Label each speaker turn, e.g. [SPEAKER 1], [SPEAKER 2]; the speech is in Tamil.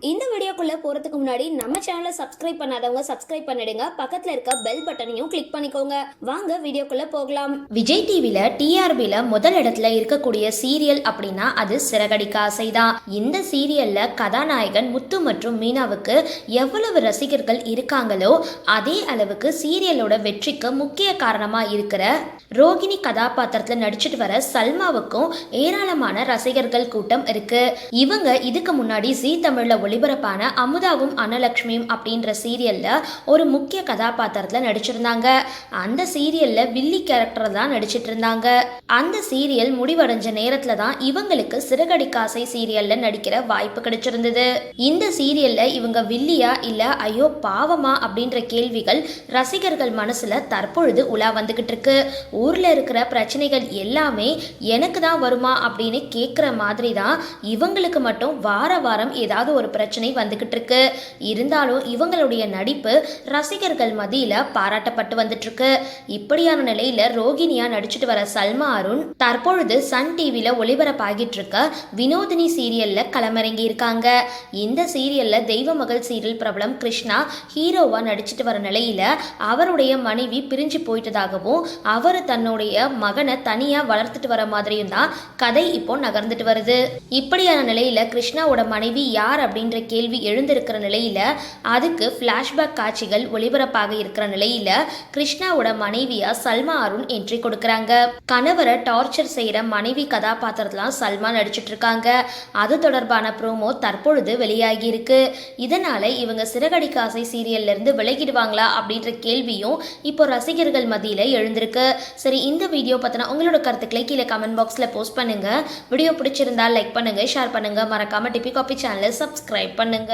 [SPEAKER 1] இந்த வீடியோக்குள்ள போறதுக்கு முன்னாடி நம்ம சேனலை சப்ஸ்கிரைப் பண்ணாதவங்க சப்ஸ்கிரைப் பண்ணிடுங்க, பக்கத்துல இருக்க பெல் பட்டனையும் கிளிக் பண்ணிக்கோங்க. வாங்க வீடியோக்குள்ள போகலாம். விஜய் டிவில டிஆர்பில முதல் இடத்துல இருக்கக்கூடிய சீரியல் அப்படின்னா அது சிறகடிக்க ஆசைதான். இந்த சீரியல்ல கதாநாயகன் முத்து மற்றும் மீனாவுக்கு எவ்வளவு ரசிகர்கள் இருக்காங்களோ அதே அளவுக்கு சீரியலோட வெற்றிக்கு முக்கிய காரணமா இருக்கிற ரோகிணி கதாபாத்திரத்துல நடிச்சிட்டு வர சல்மாவுக்கும் ஏராளமான ரசிகர்கள் கூட்டம் இருக்கு. இவங்க இதுக்கு முன்னாடி ஜீ தமிழ்ல ஒளிபரப்பான அமுதாவும் அன்னலட்சுமியும் அப்படின்ற சீரியல்ல ஒரு முக்கிய கதாபாத்திரத்துல நடிச்சிருந்தாங்க. அந்த சீரியல்ல வில்லி கேரக்டர் தான் நடிச்சிட்டு இருந்தாங்க. அந்த சீரியல் முடிவடைஞ்ச நேரத்துல தான் இவங்களுக்கு சிறகடிக்க ஆசை சீரியல்ல நடிக்கிற வாய்ப்பு கிடைச்சிருந்தது. இந்த சீரியல்ல இவங்க வில்லியா இல்ல ஐயோ பாவமா அப்படின்ற கேள்விகள் ரசிகர்கள் மனசுல தற்பொழுது உலா வந்துகிட்டு இருக்கு. ஊர்ல இருக்கிற பிரச்சனைகள் எல்லாமே எனக்கு தான் வருமா அப்படின்னு கேட்குற மாதிரி தான் இவங்களுக்கு மட்டும் வார வாரம் ஏதாவது ஒரு பிரச்சனை வந்துகிட்டு இருக்கு. இருந்தாலும் இவங்களுடைய நடிப்பு ரசிகர்கள் மத்தியில பாராட்டப்பட்டு வந்துட்டு இருக்கு. இப்படியான நிலையில ரோகிணியா நடிச்சிட்டு வர சல்மா அருண் தற்பொழுது சன் டிவில ஒளிபரப்பாகிட்டு இருக்க வினோதினி சீரியல்ல களமிறங்கி இருக்காங்க. இந்த சீரியல்ல தெய்வ மகள் சீரியல் பிரபலம் கிருஷ்ணா ஹீரோவா நடிச்சிட்டு வர நிலையில அவருடைய மனைவி பிரிஞ்சு போயிட்டதாகவும் அவர் தன்னுடைய மகனை தனியா வளர்த்துட்டு வர மாதிரியும் தான் கதை இப்போ நகர்ந்துட்டு வருது. இப்படியான நிலையில கிருஷ்ணாவோட மனைவி யார் அப்படின்ற கேள்வி எழுந்திருக்கிற நிலையில அதுக்கு பிளாஷ்பேக் காட்சிகள் ஒளிபரப்பாக இருக்கிற நிலையில கிருஷ்ணாவோட மனைவியா சல்மா அருண் என்ட்ரி கொடுக்கறாங்க. கணவரை டார்ச்சர் செய்யற மனைவி கதாபாத்திரத்துல சல்மா நடிச்சிட்டு இருக்காங்க. அது தொடர்பான ப்ரோமோ தற்பொழுது வெளியாகி இருக்கு. இதனால இவங்க சிறகடிக்க ஆசை சீரியல்ல இருந்து விலகிடுவாங்களா அப்படின்ற கேள்வியும் இப்போ ரசிகர்கள் மத்தியில எழுந்திருக்கு. சரி, இந்த வீடியோ பத்தின உங்களோட கருத்துக்களை கீழே கமெண்ட் பாக்ஸ்ல போஸ்ட் பண்ணுங்க. வீடியோ பிடிச்சிருந்தா லைக் பண்ணுங்க, ஷேர் பண்ணுங்க, மறக்காம டிபி காபி சேனலை சப்ஸ்கிரைப் பண்ணுங்க.